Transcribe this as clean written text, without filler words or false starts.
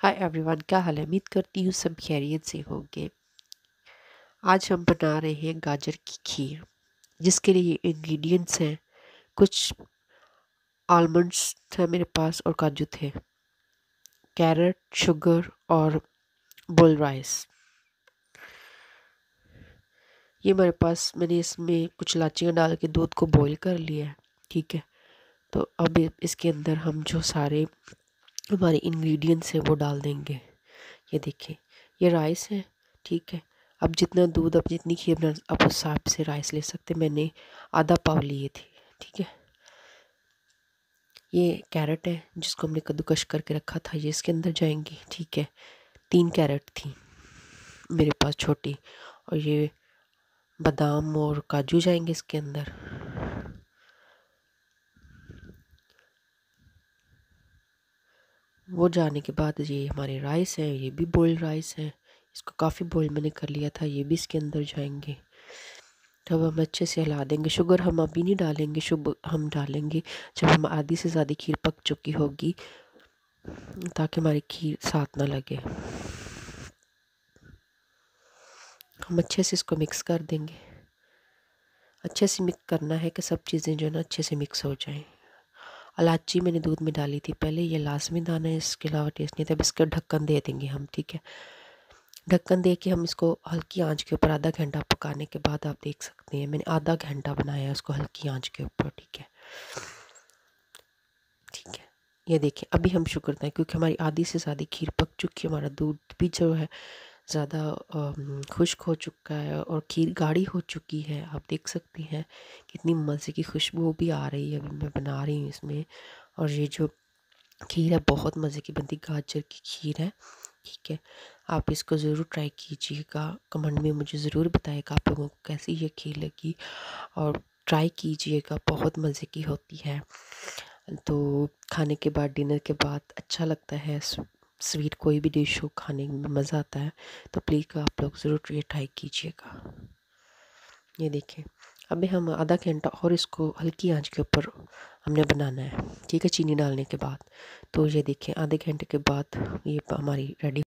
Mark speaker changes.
Speaker 1: Hi everyone, क्या हाल है। उम्मीद करती हूँ सब खैरियत से होंगे। आज हम बना रहे हैं गाजर की खीर, जिसके लिए इंग्रेडिएंट्स हैं कुछ आलमंड्स थे मेरे पास और काजू थे, कैरेट, शुगर और बोल राइस। ये मेरे पास मैंने इसमें कुछ इलाचियाँ डाल के दूध को बॉईल कर लिया है। ठीक है, तो अब इसके अंदर हम जो सारे हमारे इंग्रेडिएंट्स हैं वो डाल देंगे। ये देखिए, ये राइस है। ठीक है, अब जितना दूध, अब जितनी खीर बना आप उस हिसाब से राइस ले सकते। मैंने आधा पाव लिए थे। ठीक है, ये कैरेट है जिसको हमने कद्दूकश करके रखा था, ये इसके अंदर जाएंगी। ठीक है, 3 कैरेट थी मेरे पास छोटी, और ये बादाम और काजू जाएंगे इसके अंदर। वो जाने के बाद ये हमारे राइस है, ये भी बॉइल्ड राइस है, इसको काफ़ी बॉइल मैंने कर लिया था, ये भी इसके अंदर जाएंगे। तब हम अच्छे से हिला देंगे। शुगर हम अभी नहीं डालेंगे, शुगर हम डालेंगे जब हम आधी से ज़्यादा खीर पक चुकी होगी, ताकि हमारी खीर साथ ना लगे। हम अच्छे से इसको मिक्स कर देंगे। अच्छे से मिक्स करना है कि सब चीज़ें जो है ना अच्छे से मिक्स हो जाएं। इलायची मैंने दूध में डाली थी पहले, ये लाजमी दाना है, इसके अलावा टेस्ट नहीं था। अब इसका ढक्कन दे देंगे हम। ठीक है, ढक्कन दे के हम इसको हल्की आंच के ऊपर आधा घंटा पकाने के बाद आप देख सकते हैं मैंने आधा घंटा बनाया उसको हल्की आंच के ऊपर। ठीक है, ठीक है, ये देखिए अभी हम शुक्र हैं क्योंकि हमारी आधी से ज़्यादा खीर पक चुकी है, हमारा दूध भी जो है ज़्यादा खुश्क हो चुका है और खीर गाढ़ी हो चुकी है। आप देख सकते हैं कितनी मज़े की खुशबू भी आ रही है अभी मैं बना रही हूँ इसमें। और ये जो खीर है बहुत मज़े की बनती, गाजर की खीर है। ठीक है, आप इसको ज़रूर ट्राई कीजिएगा, कमेंट में मुझे ज़रूर बताइएगा आप लोगों को कैसी ये खीर लगी, और ट्राई कीजिएगा, बहुत मज़े की होती है। तो खाने के बाद, डिनर के बाद अच्छा लगता है। स्वीट कोई भी डिश हो खाने में मज़ा आता है, तो प्लीज़ आप लोग ज़रूर ये ट्राई कीजिएगा। ये देखें, अभी हम आधा घंटा और इसको हल्की आंच के ऊपर हमने बनाना है। ठीक है, चीनी डालने के बाद। तो ये देखें आधे घंटे के बाद ये हमारी रेडी